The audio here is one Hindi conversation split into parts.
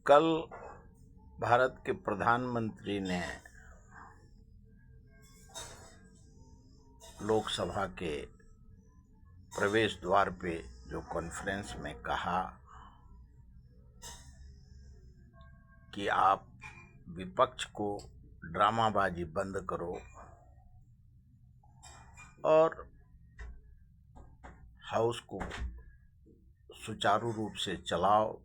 कल भारत के प्रधानमंत्री ने लोकसभा के प्रवेश द्वार पे जो कॉन्फ्रेंस में कहा कि आप विपक्ष को ड्रामाबाजी बंद करो और हाउस को सुचारू रूप से चलाओ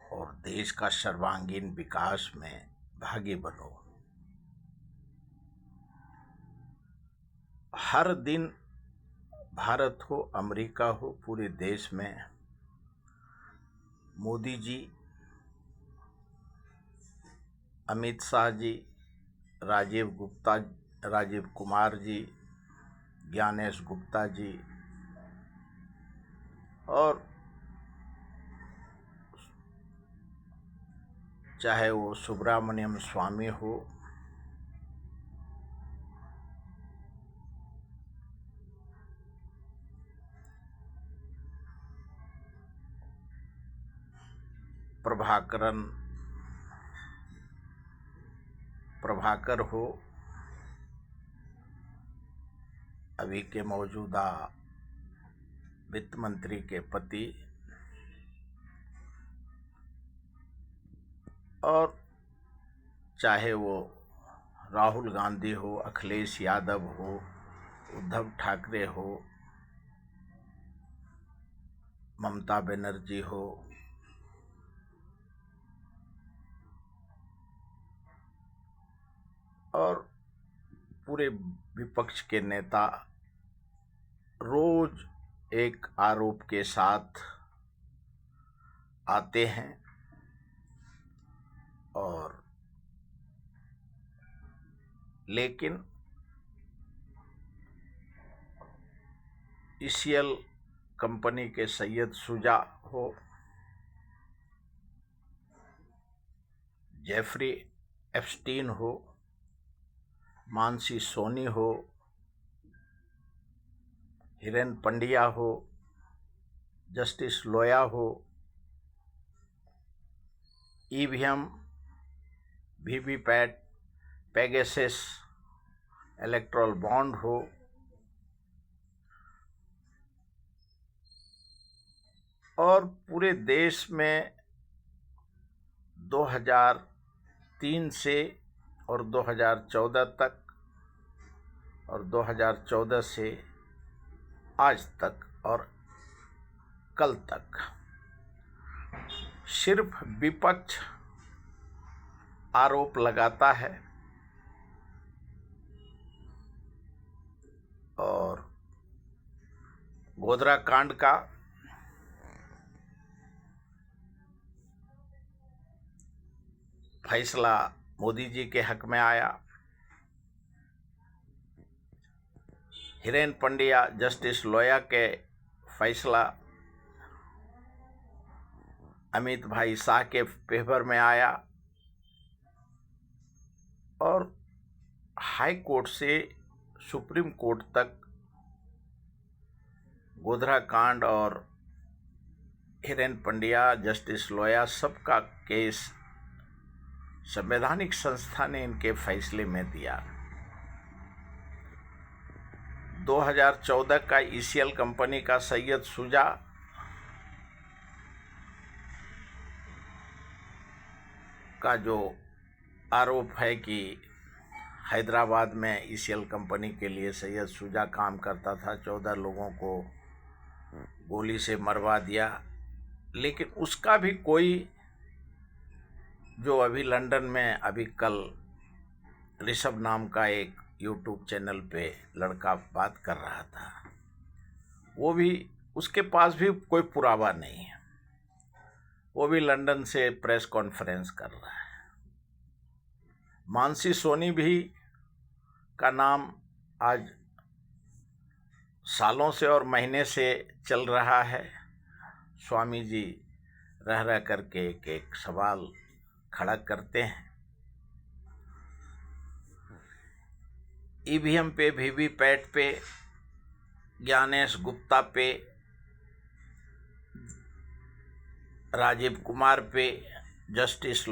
और देश का सर्वांगीण विकास में भागी बनो। हर दिन भारत हो, अमेरिका हो, पूरे देश में मोदी जी, अमित शाह जी, राजीव कुमार जी, ज्ञानेश गुप्ता जी और चाहे वो सुब्रमण्यम स्वामी हो, प्रभाकर हो, अभी के मौजूदा वित्त मंत्री के पति, और चाहे वो राहुल गांधी हो, अखिलेश यादव हो, उद्धव ठाकरे हो, ममता बनर्जी हो, और पूरे विपक्ष के नेता रोज एक आरोप के साथ आते हैं और लेकिन ईसीएल कंपनी के सैयद शुजा हो, जेफरी एप्स्टीन हो, मानसी सोनी हो, हिरेन पंड्या हो, जस्टिस लोया हो, EVM, VVPAT, Pegasus, erectile bond हो, और पूरे देश में 2003 से और 2014 तक और 2014 से आज तक और कल तक सिर्फ विपक्ष आरोप लगाता है और गोधरा कांड का फैसला मोदी जी के हक में आया। हिरेन पंड्या, जस्टिस लोया के फैसला अमित भाई शाह के फेवर में आया और हाई कोर्ट से सुप्रीम कोर्ट तक गोधरा कांड और हिरेन पंड्या, जस्टिस लोया सबका केस संवैधानिक संस्था ने इनके फैसले में दिया। 2014 का ईसीएल कंपनी का सैयद शुजा का जो आरोप है कि हैदराबाद में ईसीएल कंपनी के लिए सैयद शुजा काम करता था, 14 लोगों को गोली से मरवा दिया, लेकिन उसका भी कोई जो अभी लंदन में अभी कल ऋषभ नाम का एक यूट्यूब चैनल पे लड़का बात कर रहा था, वो भी उसके पास भी कोई पुरावा नहीं है, वो भी लंदन से प्रेस कॉन्फ्रेंस कर रहा है। मानसी सोनी भी का नाम आज सालों से और महीने से चल रहा है। स्वामी जी रह करके एक सवाल खड़ा करते हैं। ईवीएम पे, वीवीपैट पे, ज्ञानेश गुप्ता पे राजीव कुमार पे, जस्टिस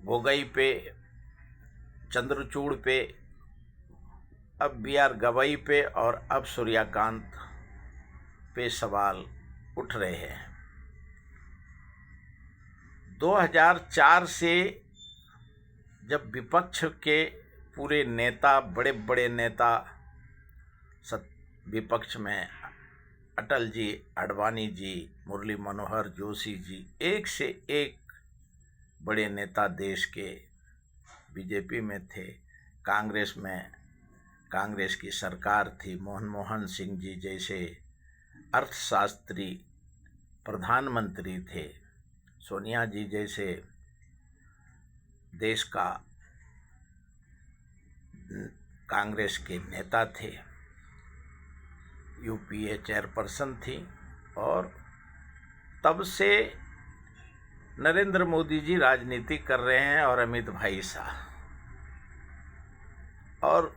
गोगोई पे, चंद्रचूड़ पे, अब BR गवई पे और अब सूर्यकांत पे सवाल उठ रहे हैं। 2004 से जब विपक्ष के पूरे नेता, बड़े बड़े नेता विपक्ष में अटल जी, आडवाणी जी, मुरली मनोहर जोशी जी, एक से एक बड़े नेता देश के बीजेपी में थे, कांग्रेस में कांग्रेस की सरकार थी, मनमोहन सिंह जी जैसे अर्थशास्त्री प्रधानमंत्री थे, सोनिया जी जैसे देश का कांग्रेस के नेता थे, UPA चेयरपर्सन थी, और तब से नरेंद्र मोदी जी राजनीति कर रहे हैं और अमित भाई शाह। और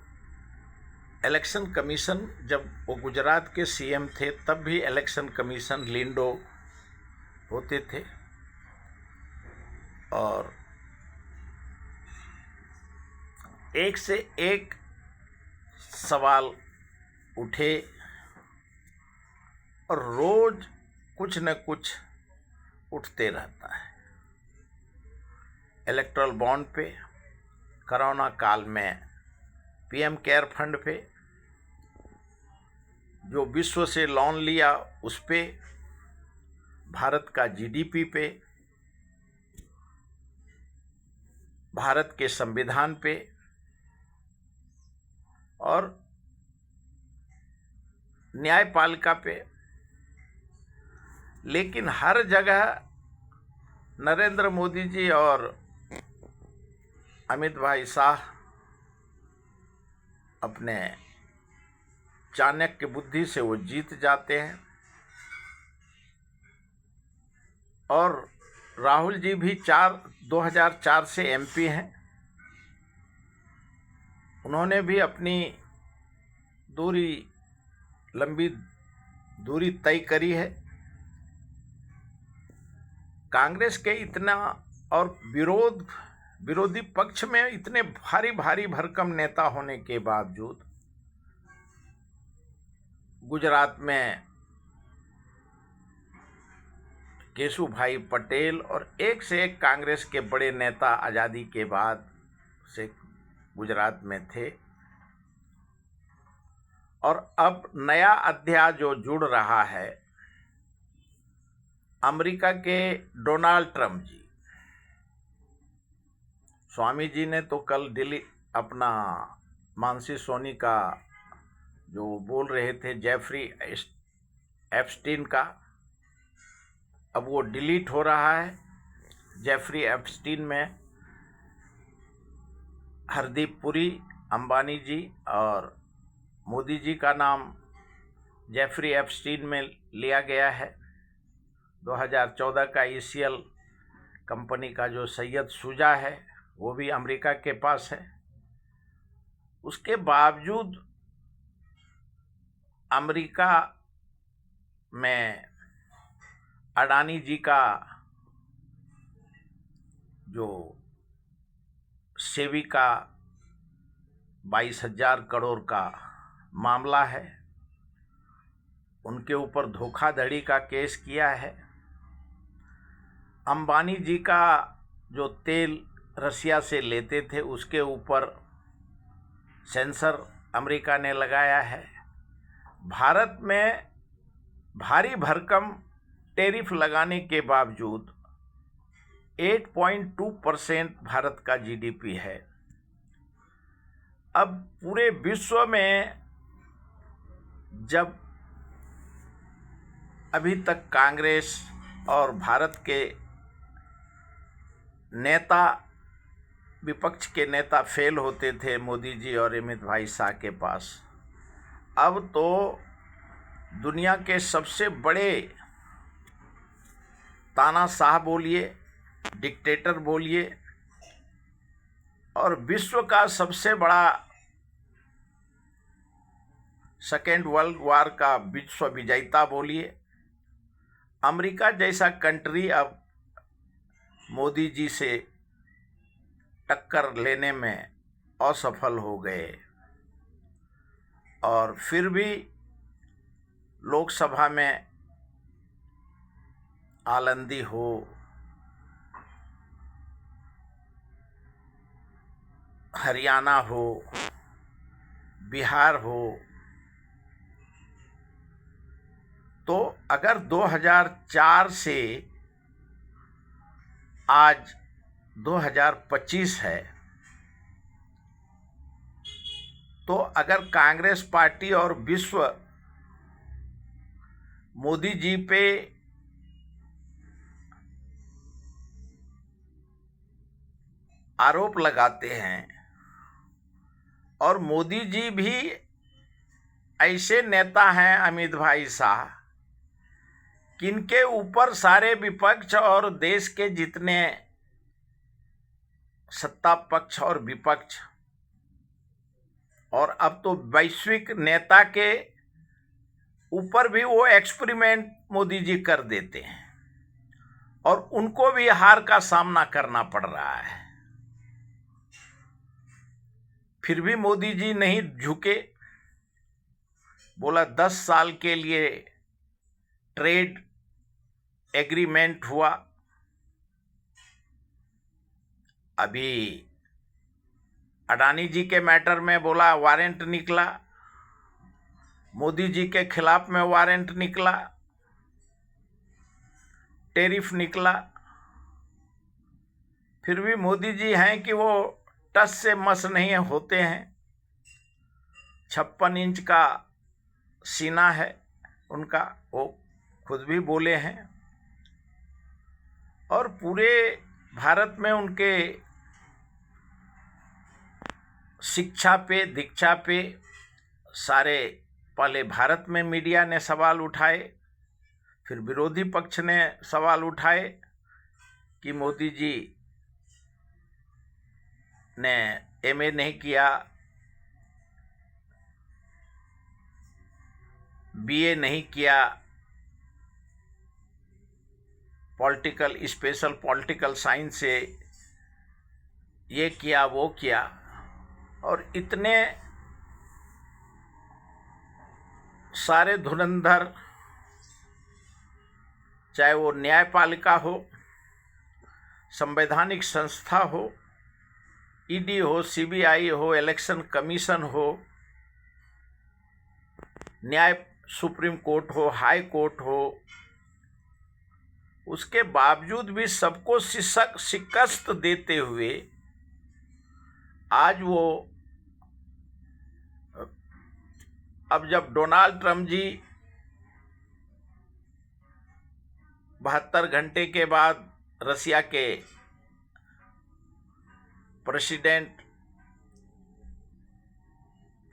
इलेक्शन कमीशन, जब वो गुजरात के CM थे तब भी इलेक्शन कमीशन लिंडो होते थे, और एक से एक सवाल उठे और रोज कुछ न कुछ उठते रहता है। इलेक्ट्रल बॉन्ड पे, कोरोना काल में PM केयर फंड पे, जो विश्व से लोन लिया उस पे, भारत का GDP पे, भारत के संविधान पे, और न्यायपालिका पे, लेकिन हर जगह नरेंद्र मोदी जी और अमित भाई शाह अपने चाणक्य बुद्धि से वो जीत जाते हैं। और राहुल जी भी 2004 से MP हैं, उन्होंने भी अपनी लंबी दूरी तय करी है। कांग्रेस के इतना और विरोधी पक्ष में इतने भारी भरकम नेता होने के बावजूद गुजरात में केशुभाई पटेल और एक से एक कांग्रेस के बड़े नेता आज़ादी के बाद से गुजरात में थे। और अब नया अध्याय जो जुड़ रहा है, अमेरिका के डोनाल्ड ट्रंप जी, स्वामी जी ने तो कल दिल्ली अपना मानसी सोनी का जो बोल रहे थे जेफरी एप्स्टीन का, अब वो डिलीट हो रहा है। जेफरी एप्स्टीन में हरदीप पुरी, अंबानी जी और मोदी जी का नाम जेफरी एप्स्टीन में लिया गया है। 2014 का ECL कंपनी का जो सैयद शुजा है वो भी अमेरिका के पास है। उसके बावजूद अमेरिका में अडानी जी का जो सेवी का 22,000 करोड़ का मामला है, उनके ऊपर धोखाधड़ी का केस किया है। अंबानी जी का जो तेल रसिया से लेते थे उसके ऊपर सेंसर अमेरिका ने लगाया है। भारत में भारी भरकम टैरिफ लगाने के बावजूद 8.2% भारत का GDP है। अब पूरे विश्व में जब अभी तक कांग्रेस और भारत के नेता, विपक्ष के नेता फेल होते थे मोदी जी और अमित भाई शाह के पास, अब तो दुनिया के सबसे बड़े तानाशाह बोलिए, डिक्टेटर बोलिए, और विश्व का सबसे बड़ा सेकेंड वर्ल्ड वॉर का विश्व विजेता बोलिए, अमेरिका जैसा कंट्री अब मोदी जी से टक्कर लेने में असफल हो गए और फिर भी लोकसभा में आलंदी हो, हरियाणा हो, बिहार हो, तो अगर 2004 से आज 2025 है, तो अगर कांग्रेस पार्टी और विश्व मोदी जी पे आरोप लगाते हैं और मोदी जी भी ऐसे नेता हैं अमित भाई शाह, किनके ऊपर सारे विपक्ष और देश के जितने सत्ता पक्ष और विपक्ष और अब तो वैश्विक नेता के ऊपर भी वो एक्सपेरिमेंट मोदी जी कर देते हैं और उनको भी हार का सामना करना पड़ रहा है। फिर भी मोदी जी नहीं झुके, बोला 10 साल के लिए ट्रेड एग्रीमेंट हुआ। अभी अडानी जी के मैटर में बोला वारंट निकला, मोदी जी के खिलाफ में वारंट निकला, टैरिफ निकला। फिर भी मोदी जी हैं कि वो टस से मस नहीं होते हैं। 56 इंच का सीना है उनका, वो खुद भी बोले हैं और पूरे भारत में उनके शिक्षा पे, दीक्षा पे सारे पहले भारत में मीडिया ने सवाल उठाए, फिर विरोधी पक्ष ने सवाल उठाए कि मोदी जी ने एमए नहीं किया, बीए नहीं किया, स्पेशल पॉलिटिकल साइंस से ये किया वो किया। और इतने सारे धुरंधर, चाहे वो न्यायपालिका हो, संवैधानिक संस्था हो, ईडी हो, सीबीआई हो, इलेक्शन कमीशन हो, न्याय सुप्रीम कोर्ट हो, हाई कोर्ट हो, उसके बावजूद भी सबको शिकस्त देते हुए आज वो, अब जब डोनाल्ड ट्रंप जी 72 घंटे के बाद रसिया के प्रेसिडेंट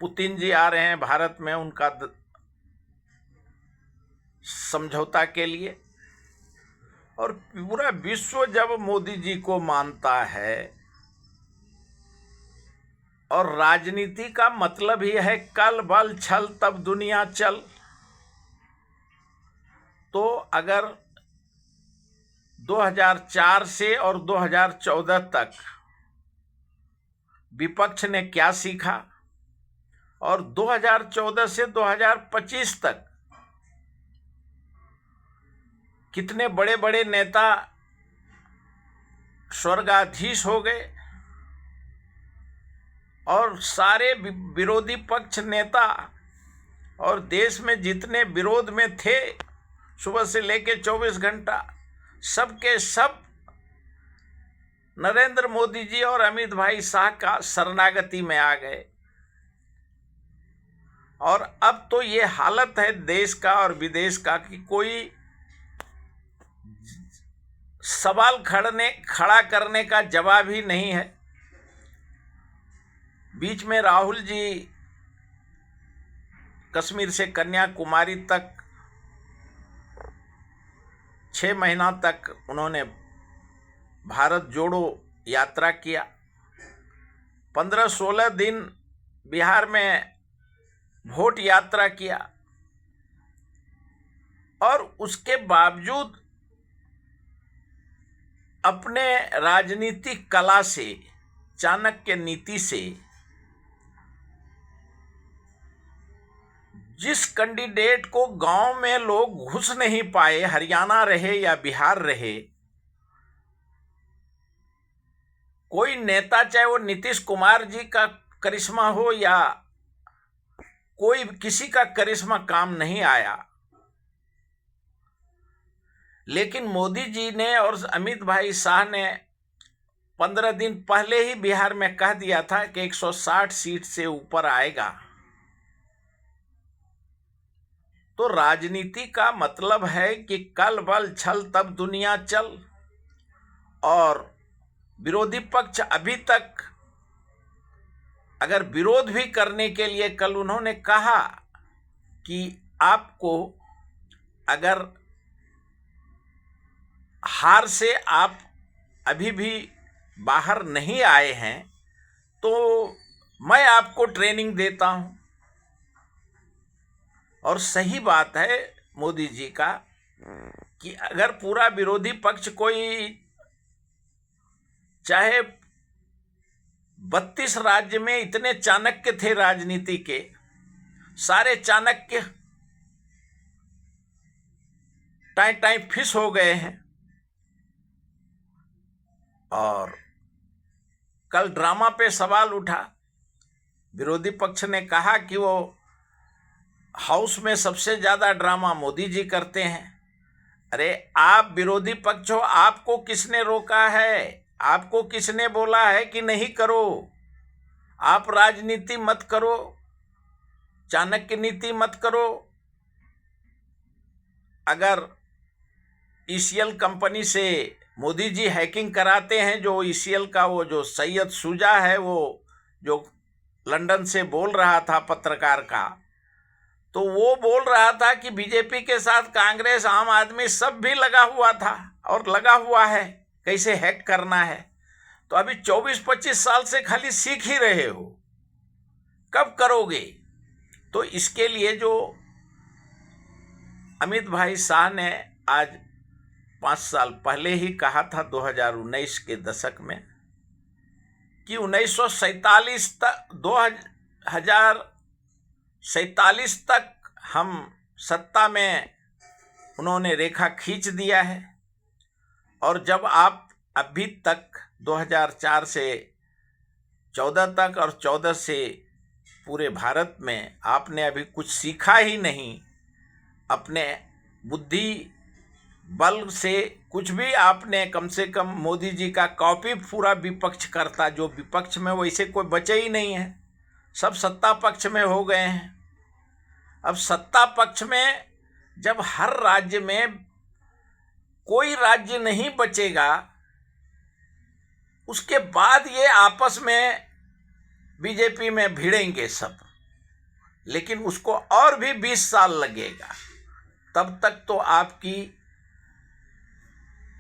पुतिन जी आ रहे हैं भारत में उनका समझौता के लिए, और पूरा विश्व जब मोदी जी को मानता है, और राजनीति का मतलब ही है कल बल छल तब दुनिया चल, तो अगर 2004 से और 2014 तक विपक्ष ने क्या सीखा और 2014 से 2025 तक कितने बड़े बड़े नेता स्वर्गाधीश हो गए और सारे विरोधी पक्ष नेता और देश में जितने विरोध में थे सुबह से लेकर 24 घंटा, सबके सब नरेंद्र मोदी जी और अमित भाई शाह का शरणागति में आ गए। और अब तो ये हालत है देश का और विदेश का कि कोई सवाल खड़ा करने का जवाब ही नहीं है। बीच में राहुल जी कश्मीर से कन्याकुमारी तक 6 महीना तक उन्होंने भारत जोड़ो यात्रा किया। 15-16 दिन बिहार में वोट यात्रा किया। और उसके बावजूद अपने राजनीतिक कला से, चाणक्य नीति से जिस कैंडिडेट को गांव में लोग घुस नहीं पाए, हरियाणा रहे या बिहार रहे, कोई नेता, चाहे वो नीतीश कुमार जी का करिश्मा हो या कोई किसी का करिश्मा, काम नहीं आया। लेकिन मोदी जी ने और अमित भाई शाह ने 15 दिन पहले ही बिहार में कह दिया था कि 160 सीट से ऊपर आएगा। तो राजनीति का मतलब है कि कल बल छल तब दुनिया चल। और विरोधी पक्ष अभी तक अगर विरोध भी करने के लिए, कल उन्होंने कहा कि आपको अगर हार से आप अभी भी बाहर नहीं आए हैं तो मैं आपको ट्रेनिंग देता हूं। और सही बात है मोदी जी का कि अगर पूरा विरोधी पक्ष कोई, चाहे 32 राज्य में इतने चाणक्य थे राजनीति के, सारे चाणक्य टाई फिश हो गए हैं। और कल ड्रामा पे सवाल उठा, विरोधी पक्ष ने कहा कि वो हाउस में सबसे ज्यादा ड्रामा मोदी जी करते हैं। अरे आप विरोधी पक्ष हो, आपको किसने रोका है? आपको किसने बोला है कि नहीं करो? आप राजनीति मत करो, चाणक्य नीति मत करो। अगर ईसीएल कंपनी से मोदी जी हैकिंग कराते हैं, जो ईसीएल का वो जो सैयद शुजा है, वो जो लंदन से बोल रहा था पत्रकार का, तो वो बोल रहा था कि बीजेपी के साथ कांग्रेस, आम आदमी सब भी लगा हुआ था और लगा हुआ है कैसे हैक करना है। तो अभी 24-25 साल से खाली सीख ही रहे हो, कब करोगे? तो इसके लिए जो अमित भाई शाह ने आज 5 साल पहले ही कहा था 2019 के दशक में कि 1947 तक 2047 तक हम सत्ता में, उन्होंने रेखा खींच दिया है। और जब आप अभी तक 2004 से 14 तक और 14 से पूरे भारत में आपने अभी कुछ सीखा ही नहीं, अपने बुद्धि बल से कुछ भी आपने, कम से कम मोदी जी का कॉपी पूरा विपक्ष करता, जो विपक्ष में वैसे कोई बचे ही नहीं है, सब सत्ता पक्ष में हो गए हैं। अब सत्ता पक्ष में जब हर राज्य में कोई राज्य नहीं बचेगा, उसके बाद ये आपस में बीजेपी में भिड़ेंगे सब, लेकिन उसको और भी 20 साल लगेगा। तब तक तो आपकी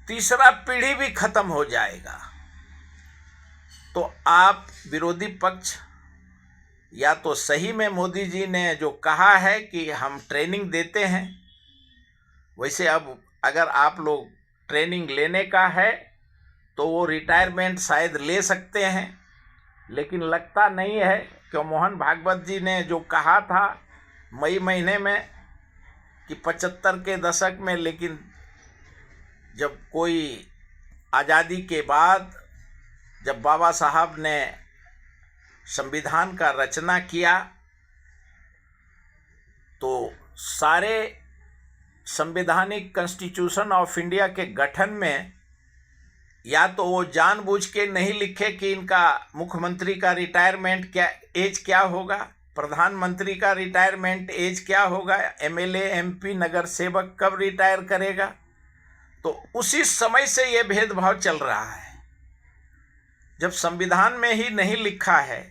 तीसरा पीढ़ी भी खत्म हो जाएगा। तो आप विरोधी पक्ष, या तो सही में मोदी जी ने जो कहा है कि हम ट्रेनिंग देते हैं, वैसे अब अगर आप लोग ट्रेनिंग लेने का है तो वो रिटायरमेंट शायद ले सकते हैं, लेकिन लगता नहीं है कि मोहन भागवत जी ने जो कहा था मई महीने में कि 75 के दशक में, लेकिन जब कोई आज़ादी के बाद जब बाबा साहब ने संविधान का रचना किया तो सारे संवैधानिक कॉन्स्टिट्यूशन ऑफ इंडिया के गठन में या तो वो जानबूझ के नहीं लिखे कि इनका मुख्यमंत्री का रिटायरमेंट क्या एज क्या होगा, प्रधानमंत्री का रिटायरमेंट एज क्या होगा, एमएलए एमपी नगर सेवक कब रिटायर करेगा। तो उसी समय से ये भेदभाव चल रहा है। जब संविधान में ही नहीं लिखा है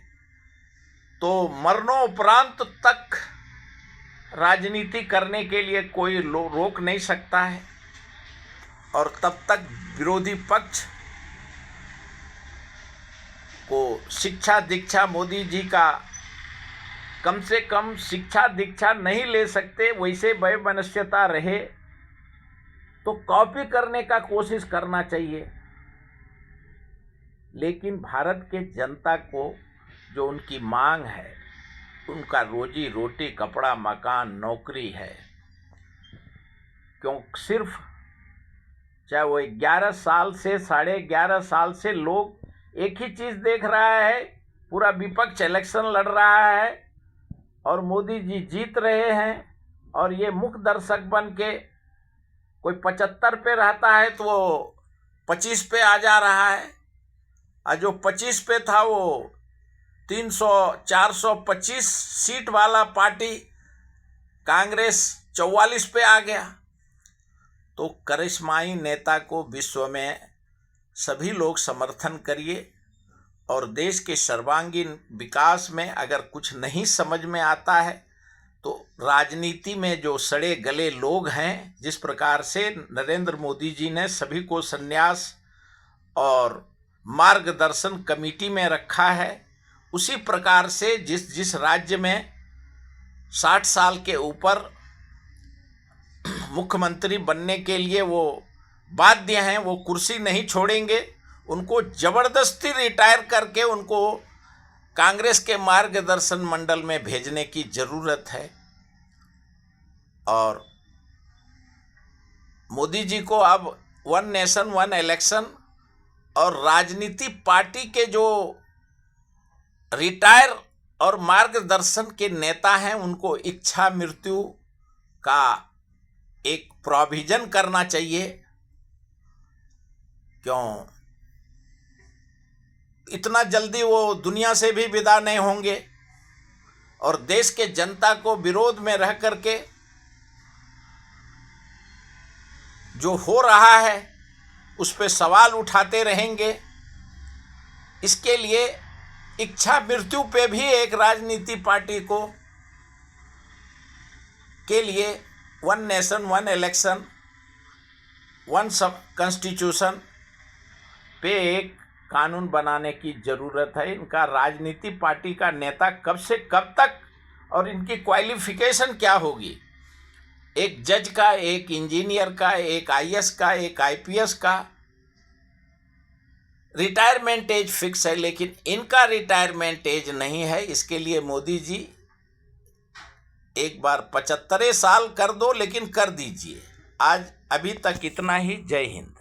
तो मरणोपरांत तक राजनीति करने के लिए कोई रोक नहीं सकता है। और तब तक विरोधी पक्ष को शिक्षा दीक्षा मोदी जी का कम से कम शिक्षा दीक्षा नहीं ले सकते, वैसे वैमनस्यता रहे तो कॉपी करने का कोशिश करना चाहिए। लेकिन भारत के जनता को जो उनकी मांग है, उनका रोजी रोटी, कपड़ा, मकान, नौकरी है, क्यों सिर्फ चाहे वो 11 साल से 11.5 साल से लोग एक ही चीज देख रहा है, पूरा विपक्ष इलेक्शन लड़ रहा है और मोदी जी जीत रहे हैं, और ये मुख्य दर्शक बन के कोई 75 पे रहता है तो वो 25 पे आ जा रहा है, और जो 25 पे था वो 425 सीट वाला पार्टी कांग्रेस 44 पे आ गया। तो करिश्माई नेता को विश्व में सभी लोग समर्थन करिए, और देश के सर्वांगीण विकास में अगर कुछ नहीं समझ में आता है तो राजनीति में जो सड़े गले लोग हैं, जिस प्रकार से नरेंद्र मोदी जी ने सभी को संन्यास और मार्गदर्शन कमेटी में रखा है, उसी प्रकार से जिस राज्य में 60 साल के ऊपर मुख्यमंत्री बनने के लिए वो बाध्य हैं, वो कुर्सी नहीं छोड़ेंगे, उनको जबरदस्ती रिटायर करके उनको कांग्रेस के मार्गदर्शन मंडल में भेजने की जरूरत है। और मोदी जी को अब 1 नेशन 1 इलेक्शन और राजनीति पार्टी के जो रिटायर और मार्गदर्शन के नेता हैं उनको इच्छा मृत्यु का एक प्रोविजन करना चाहिए। क्यों इतना जल्दी वो दुनिया से भी विदा नहीं होंगे, और देश के जनता को विरोध में रह करके जो हो रहा है उस पे सवाल उठाते रहेंगे। इसके लिए इच्छा मृत्यु पे भी एक राजनीति पार्टी को के लिए 1 नेशन 1 इलेक्शन 1 सब कॉन्स्टिट्यूशन पे एक कानून बनाने की जरूरत है। इनका राजनीति पार्टी का नेता कब से कब तक, और इनकी क्वालिफिकेशन क्या होगी, एक जज का, एक इंजीनियर का, एक आईएएस का, एक आईपीएस का रिटायरमेंट एज फिक्स है, लेकिन इनका रिटायरमेंट एज नहीं है। इसके लिए मोदी जी एक बार 75 साल कर दो, लेकिन कर दीजिए। आज अभी तक इतना ही। जय हिंद।